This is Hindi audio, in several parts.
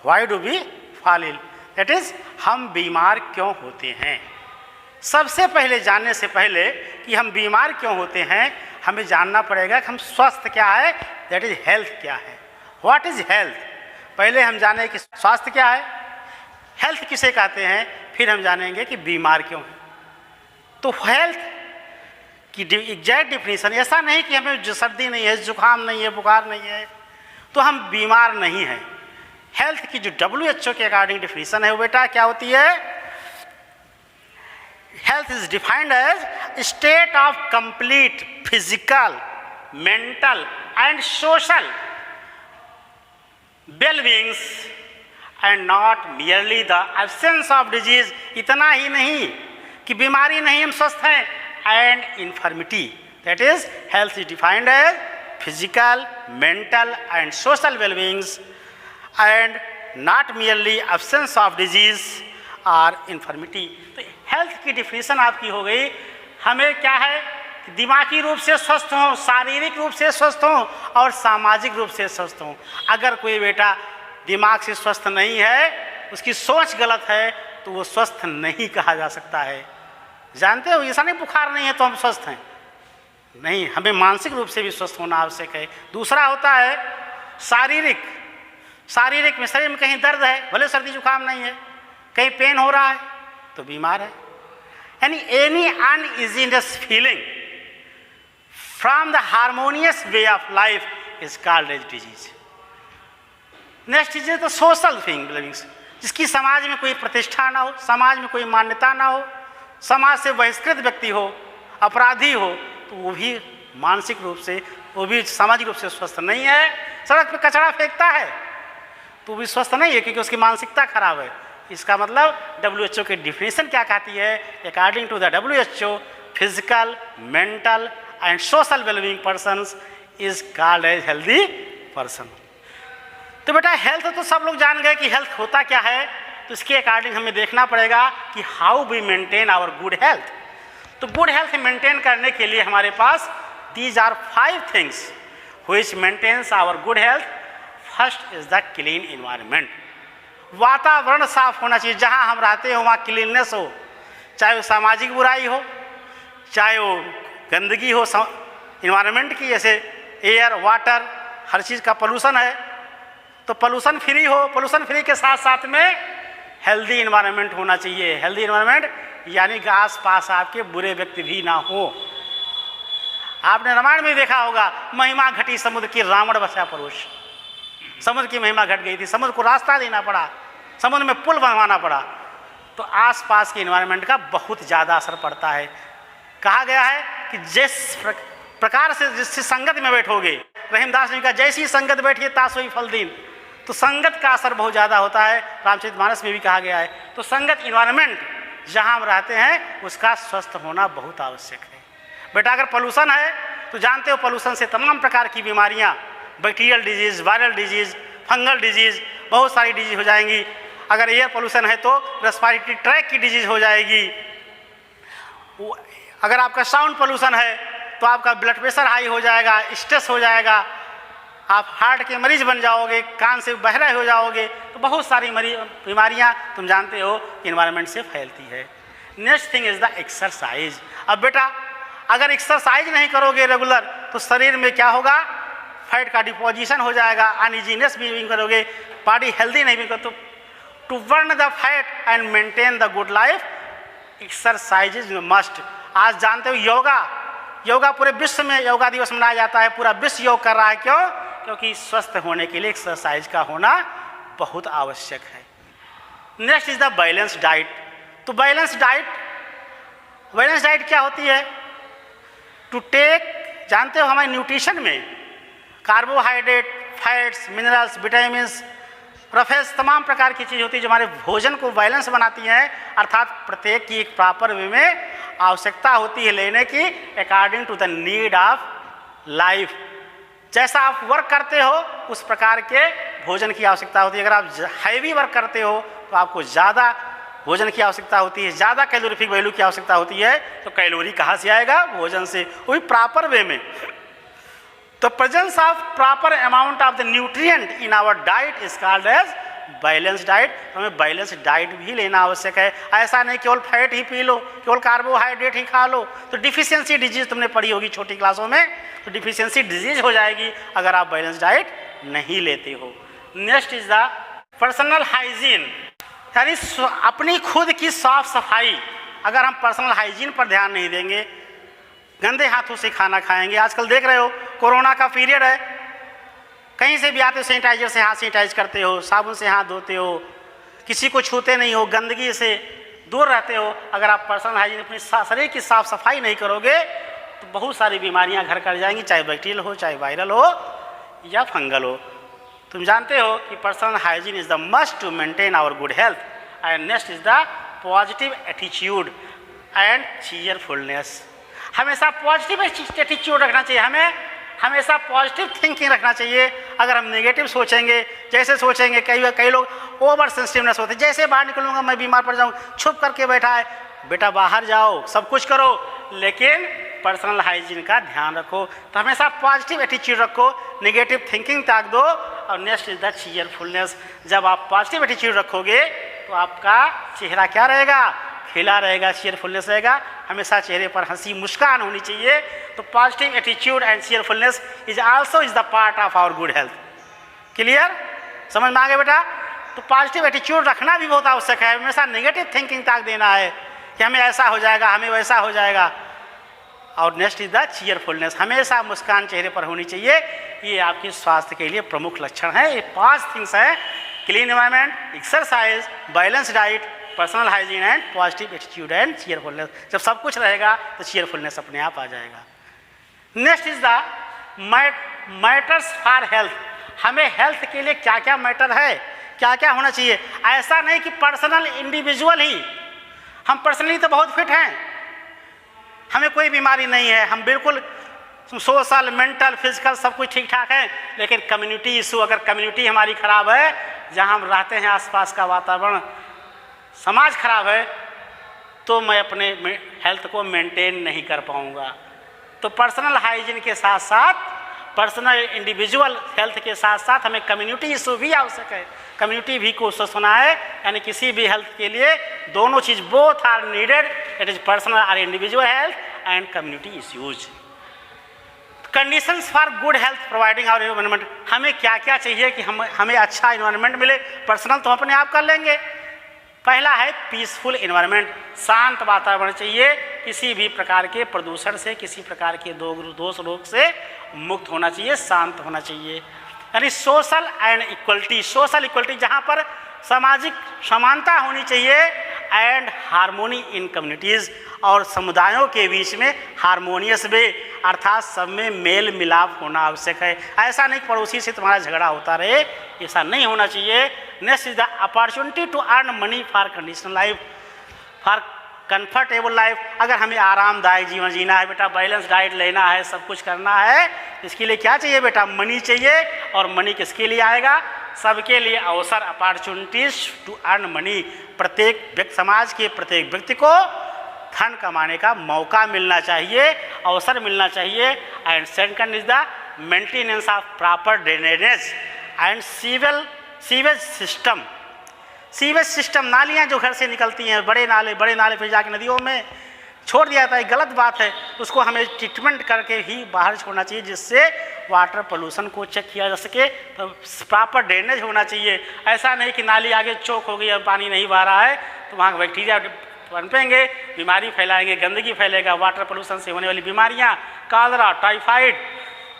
Y do we fall ill, that is हम बीमार क्यों होते हैं। सबसे पहले जानने से पहले कि हम बीमार क्यों होते हैं, हमें जानना पड़ेगा कि हम स्वस्थ क्या है, दैट इज हेल्थ क्या है। व्हाट इज हेल्थ, पहले हम जाने कि स्वास्थ्य क्या है, हेल्थ किसे कहते हैं, फिर हम जानेंगे कि बीमार क्यों है। तो हेल्थ की एग्जैक्ट डिफिनीशन, ऐसा नहीं कि हमें जो सर्दी नहीं है, जुकाम नहीं है, बुखार नहीं है तो हम बीमार नहीं हैं। हेल्थ की जो WHO के अकॉर्डिंग डिफिनीशन है वो बेटा क्या होती है, health is defined as state of complete physical, mental and social wellbeings and not merely the absence of disease. इतना ही नहीं कि बीमारी नहीं, हम स्वस्थ हैं, and infirmity, that is health is defined as physical, mental and social wellbeings and not merely absence of disease और इन्फर्मिटी। तो हेल्थ की डिफिनीशन आपकी हो गई, हमें क्या है, दिमागी रूप से स्वस्थ हों, शारीरिक रूप से स्वस्थ हों और सामाजिक रूप से स्वस्थ हों। अगर कोई बेटा दिमाग से स्वस्थ नहीं है, उसकी सोच गलत है, तो वो स्वस्थ नहीं कहा जा सकता है। जानते हो, ऐसा नहीं बुखार नहीं है तो हम स्वस्थ हैं, नहीं, हमें मानसिक रूप से भी स्वस्थ होना आवश्यक है। दूसरा होता है शारीरिक, शारीरिक में शरीर में कहीं दर्द है, भले सर्दी जुकाम नहीं है, कहीं पेन हो रहा है तो बीमार है। यानी any uneasiness feeling from the harmonious way of life is called as disease. Next disease तो सोशल फीलिंग्स, जिसकी समाज में कोई प्रतिष्ठा ना हो, समाज में कोई मान्यता ना हो, समाज से बहिष्कृत व्यक्ति हो, अपराधी हो, तो वो भी मानसिक रूप से, वो भी सामाजिक रूप से स्वस्थ नहीं है। सड़क पे कचरा फेंकता है तो भी स्वस्थ नहीं है क्योंकि उसकी मानसिकता खराब है। इसका मतलब WHO की डिफिनीशन क्या कहती है, according to the WHO physical, mental and social wellbeing persons is called as healthy person. तो बेटा हेल्थ तो सब लोग जान गए कि हेल्थ होता क्या है, तो इसके अकॉर्डिंग हमें देखना पड़ेगा कि how we maintain our good health. तो गुड हेल्थ मेंटेन करने के लिए हमारे पास these are 5 things which maintains our good health. First is the clean environment, वातावरण साफ होना चाहिए, जहाँ हम रहते हो वहाँ क्लीननेस हो, चाहे वो सामाजिक बुराई हो, चाहे वो गंदगी हो इन्वायरमेंट की, जैसे एयर, वाटर, हर चीज़ का पोल्यूशन है तो पोल्यूशन फ्री हो। पोल्यूशन फ्री के साथ साथ में हेल्दी इन्वायरमेंट होना चाहिए। हेल्दी इन्वायरमेंट यानी कि आस पास आपके बुरे व्यक्ति भी ना हो। आपने रामायण में देखा होगा, महिमा घटी समुद्र की, रावण बचा परोश। समुद्र की महिमा घट गई थी, समुद्र को रास्ता देना पड़ा, समुद्र में पुल बनवाना पड़ा। तो आस पास के इन्वायरमेंट का बहुत ज़्यादा असर पड़ता है। कहा गया है कि जिस प्रकार से जिससे संगत में बैठोगे, रहीमदास जी का जैसी संगत बैठिए तासोई फल दीन, तो संगत का असर बहुत ज़्यादा होता है। रामचरितमानस में भी कहा गया है। तो संगत इन्वायरमेंट जहाँ हम रहते हैं उसका स्वस्थ होना बहुत आवश्यक है। बेटा अगर पोल्यूशन है तो जानते हो पोल्यूशन से तमाम प्रकार की बीमारियाँ, bacterial disease, viral disease, fungal disease, बहुत सारी डिजीज़ हो जाएंगी। अगर एयर पोल्यूशन है तो रेस्पिरेटरी ट्रैक की डिजीज़ हो जाएगी। अगर आपका साउंड पोल्यूशन है तो आपका ब्लड प्रेशर हाई हो जाएगा, स्ट्रेस हो जाएगा, आप हार्ट के मरीज बन जाओगे, कान से बहरे हो जाओगे। तो बहुत सारी बीमारियां तुम जानते हो इन्वायरमेंट से फैलती है। Next thing is the exercise. अब बेटा अगर एक्सरसाइज नहीं करोगे रेगुलर तो शरीर में क्या होगा, फैट का डिपोजिशन हो जाएगा, अनइजीनेस भी करोगे, बॉडी हेल्दी नहीं भी कर। तो to burn the fat and maintain the good life exercise is must. आज जानते हो योगा पूरे विश्व में योगा दिवस मनाया जाता है, पूरा विश्व योग कर रहा है। क्यों? क्योंकि स्वस्थ होने के लिए एक्सरसाइज का होना बहुत आवश्यक है। Next is the balance diet. तो बैलेंस डाइट क्या होती है? टू टेक, जानते हो हमारे न्यूट्रिशन में कार्बोहाइड्रेट, फैट्स, मिनरल्स, विटामिन्स, प्रोफेस, तमाम प्रकार की चीज़ होती है जो हमारे भोजन को बैलेंस बनाती हैं। अर्थात प्रत्येक की एक प्रॉपर वे में आवश्यकता होती है लेने की, according to the need of life. जैसा आप वर्क करते हो उस प्रकार के भोजन की आवश्यकता होती है। अगर आप हैवी वर्क करते हो तो आपको ज़्यादा भोजन की आवश्यकता होती है, ज़्यादा कैलोरीफिक वैल्यू की आवश्यकता होती है। तो कैलोरी कहाँ से आएगा? भोजन से, वो भी प्रॉपर वे में। तो presence of proper amount of the nutrient in our diet is called as balance diet, तो हमें बैलेंस डाइट भी लेना आवश्यक है। ऐसा नहीं केवल फैट ही पी लो, केवल कार्बोहाइड्रेट ही खा लो, तो डिफिशियंसी डिजीज तुमने पढ़ी होगी छोटी क्लासों में, तो डिफिशियंसी डिजीज हो जाएगी अगर आप बैलेंस डाइट नहीं लेते हो। Next is the personal hygiene, यानी अपनी खुद की साफ सफाई। अगर हम पर्सनल हाइजीन पर ध्यान नहीं देंगे, गंदे हाथों से खाना खाएंगे, आजकल देख रहे हो कोरोना का पीरियड है, कहीं से भी आते हो सैनिटाइजर से हाथ सैनिटाइज करते हो, साबुन से हाथ धोते हो, किसी को छूते नहीं हो, गंदगी से दूर रहते हो। अगर आप पर्सनल हाइजीन अपनी शरीर की साफ सफाई नहीं करोगे तो बहुत सारी बीमारियां घर कर जाएंगी, चाहे बैक्टीरियल हो, चाहे वायरल हो या फंगल हो। तुम जानते हो कि personal hygiene is the must to maintain our good health. And next is the positive attitude and cheerfulness. हमेशा पॉजिटिव एटीट्यूड रखना चाहिए, हमें हमेशा पॉजिटिव थिंकिंग रखना चाहिए। अगर हम नेगेटिव सोचेंगे, जैसे सोचेंगे, कई लोग ओवर सेंसिटिवनेस होते हैं, जैसे बाहर निकलूंगा मैं बीमार पड़ जाऊँ, छुप करके बैठा है। बेटा बाहर जाओ, सब कुछ करो, लेकिन पर्सनल हाइजीन का ध्यान रखो। तो हमेशा पॉजिटिव एटीट्यूड रखो, नेगेटिव थिंकिंग त्याग दो। और नेक्स्ट इज द चीयरफुलनेस। जब आप पॉजिटिव एटीट्यूड रखोगे तो आपका चेहरा क्या रहेगा, खिला रहेगा, चीयरफुलनेस रहेगा, हमेशा चेहरे पर हंसी मुस्कान होनी चाहिए। तो positive attitude and cheerfulness is also is the part of our good health. Clear, समझ में आ गया बेटा? तो पॉजिटिव एटीट्यूड रखना भी बहुत आवश्यक है। हमेशा नेगेटिव थिंकिंग त्याग देना है कि हमें ऐसा हो जाएगा, हमें वैसा हो जाएगा। और नेक्स्ट इज द चीयरफुलनेस, हमेशा मुस्कान चेहरे पर होनी चाहिए। ये आपके स्वास्थ्य के लिए प्रमुख लक्षण है। ये 5 थिंग्स हैं: clean environment, exercise, balance diet, personal hygiene and positive attitude and cheerfulness. जब सब कुछ रहेगा तो चीयरफुलनेस अपने आप आ जाएगा। Next is the matters for health. हमें हेल्थ के लिए क्या क्या मैटर है, क्या क्या होना चाहिए। ऐसा नहीं कि पर्सनल इंडिविजुअल ही, हम पर्सनली तो बहुत फिट हैं, हमें कोई बीमारी नहीं है, हम बिल्कुल सोशल, मेंटल, फिजिकल सब कुछ ठीक ठाक है, लेकिन कम्युनिटी इशू, अगर कम्युनिटी हमारी खराब है, जहाँ हम रहते हैं आसपास का वातावरण, समाज खराब है, तो मैं अपने हेल्थ को मेंटेन नहीं कर पाऊँगा। तो पर्सनल हाइजीन के साथ साथ पर्सनल इंडिविजुअल हेल्थ के साथ साथ हमें कम्युनिटी इशू भी आवश्यक है। कम्युनिटी भी को सोचना है, यानी किसी भी हेल्थ के लिए दोनों चीज़ both are needed, it is personal और individual health and community issues. Conditions for good health providing our environment. हमें क्या क्या चाहिए कि हमें अच्छा एनवायरनमेंट मिले। पर्सनल तो हम अपने आप कर लेंगे। पहला है पीसफुल एनवायरनमेंट, शांत वातावरण चाहिए, किसी भी प्रकार के प्रदूषण से, किसी प्रकार के दोष रोग से मुक्त होना चाहिए, शांत होना चाहिए। यानी social and equality, social equality जहाँ पर सामाजिक समानता होनी चाहिए, एंड हार्मोनी इन कम्युनिटीज़, और समुदायों के बीच में हारमोनियस वे, अर्थात सब में मेल मिलाप होना आवश्यक है। ऐसा नहीं पड़ोसी से तुम्हारा झगड़ा होता रहे, ऐसा नहीं होना चाहिए। Next is the opportunity to earn money for conditional life, for comfortable life. अगर हमें आरामदायक जीवन जीना है बेटा, बैलेंस डाइट लेना है, सब कुछ करना है, इसके लिए क्या चाहिए बेटा? मनी चाहिए। और मनी किसके लिए आएगा? सबके लिए अवसर, अपॉर्चुनिटीज टू अर्न मनी। प्रत्येक समाज के प्रत्येक व्यक्ति को धन कमाने का मौका मिलना चाहिए, अवसर मिलना चाहिए। And second is the maintenance of proper drainage and sewage system. Sewage system, नालियाँ जो घर से निकलती हैं, बड़े नाले फिर जाके नदियों में छोड़ दिया जाता है, गलत बात है। उसको हमें ट्रीटमेंट करके ही बाहर छोड़ना चाहिए, जिससे वाटर पोल्यूशन को चेक किया जा सके। तो प्रॉपर ड्रेनेज होना चाहिए। ऐसा नहीं कि नाली आगे चौक हो गई और पानी नहीं बह रहा है तो वहाँ बैक्टीरिया पनपेंगे, बीमारी फैलाएंगे, गंदगी फैलेगा, वाटर पोल्यूशन से होने वाली बीमारियाँ, कॉलरा, टाइफाइड,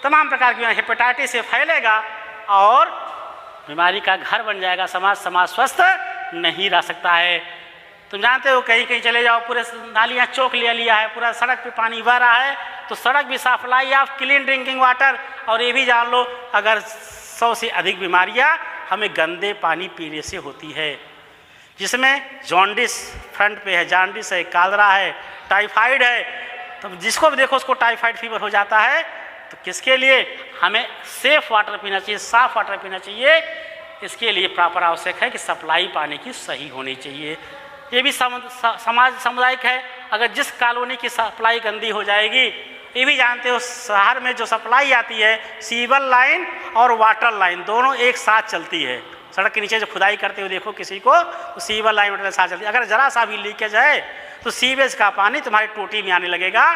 तमाम प्रकार की हेपेटाइटिस से फैलेगा और बीमारी का घर बन जाएगा। समाज स्वस्थ नहीं रह सकता है। तुम जानते हो कहीं कहीं चले जाओ, पूरे नालियाँ चौक ले लिया है, पूरा सड़क पे पानी बह रहा है, तो सड़क भी साफ लाई आप क्लीन ड्रिंकिंग वाटर। और ये भी जान लो, अगर 100 से अधिक बीमारियाँ हमें गंदे पानी पीने से होती है, जिसमें जॉन्डिस फ्रंट पे है, जॉन्डिस है, कालरा है, टाइफाइड है। तो जिसको भी देखो उसको टाइफाइड फीवर हो जाता है। तो किसके लिए? हमें सेफ वाटर पीना चाहिए, साफ वाटर पीना चाहिए। इसके लिए प्रॉपर आवश्यक है कि सप्लाई पानी की सही होनी चाहिए। ये भी समाज सामुदायिक है। अगर जिस कॉलोनी की सप्लाई गंदी हो जाएगी, ये भी जानते हो शहर में जो सप्लाई आती है, सीवर लाइन और वाटर लाइन दोनों एक साथ चलती है, सड़क के नीचे जो खुदाई करते हुए देखो किसी को, तो सीवर लाइन मटेरियल साथ चलती है। अगर जरा सा भी लीकेज है तो सीवेज का पानी तुम्हारी टोटी में आने लगेगा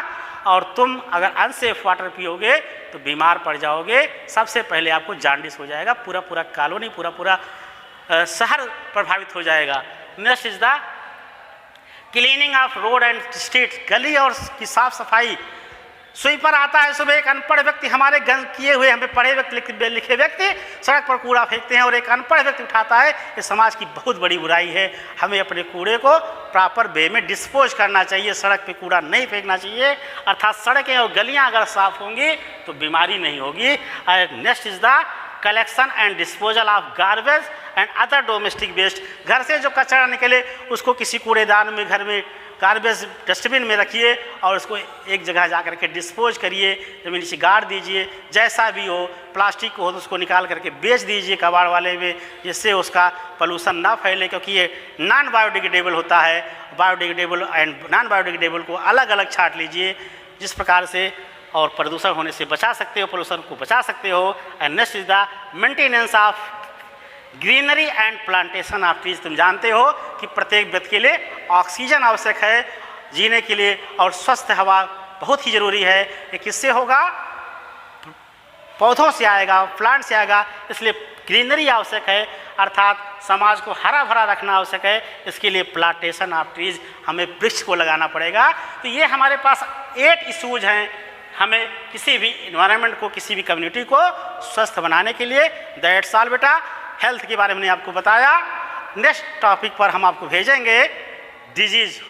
और तुम अगर अनसेफ वाटर पियोगे तो बीमार पड़ जाओगे। सबसे पहले आपको जॉन्डिस हो जाएगा, पूरा पूरा कॉलोनी, पूरा पूरा शहर प्रभावित हो जाएगा। Next is the cleaning of road and street, गली और की साफ सफाई। स्वीपर आता है सुबह, एक अनपढ़ व्यक्ति, हमारे गंज किए हुए हमें पढ़े व्यक्ति लिखे व्यक्ति सड़क पर कूड़ा फेंकते हैं और एक अनपढ़ व्यक्ति उठाता है। ये समाज की बहुत बड़ी बुराई है। हमें अपने कूड़े को प्रॉपर वे में डिस्पोज करना चाहिए, सड़क पे कूड़ा नहीं फेंकना चाहिए। अर्थात सड़कें और गलियां अगर साफ होंगी तो बीमारी नहीं होगी। Next is the collection and disposal of garbage and other domestic waste. घर से जो कचरा निकले उसको किसी कूड़ेदान में, घर में गार्बेज डस्टबिन में रखिए और उसको एक जगह जा करके डिस्पोज करिए, जमीन नीचे गाड़ दीजिए। जैसा भी हो, प्लास्टिक को हो तो उसको निकाल करके बेच दीजिए कबाड़ वाले में, जिससे उसका पोल्यूशन ना फैले, क्योंकि ये नॉन बायोडिग्रेडेबल होता है। बायोडिग्रेडेबल एंड नॉन बायोडिग्रेडेबल को अलग अलग छांट लीजिए, जिस प्रकार से और प्रदूषण होने से बचा सकते हो, पोल्यूशन को बचा सकते हो। And next is the maintenance of greenery and plantation of trees. तुम जानते हो कि प्रत्येक व्यक्ति के लिए ऑक्सीजन आवश्यक है जीने के लिए और स्वस्थ हवा बहुत ही जरूरी है। ये किससे होगा? पौधों से आएगा, प्लांट से आएगा। इसलिए ग्रीनरी आवश्यक है, अर्थात समाज को हरा भरा रखना आवश्यक है। इसके लिए प्लांटेशन ऑफ ट्रीज, हमें वृक्ष को लगाना पड़ेगा। तो ये हमारे पास 8 इशूज हैं हमें किसी भी इन्वायरमेंट को, किसी भी कम्युनिटी को स्वस्थ बनाने के लिए। दैट्स ऑल बेटा। हेल्थ के बारे में आपको बताया। नेक्स्ट टॉपिक पर हम आपको भेजेंगे डिजीज।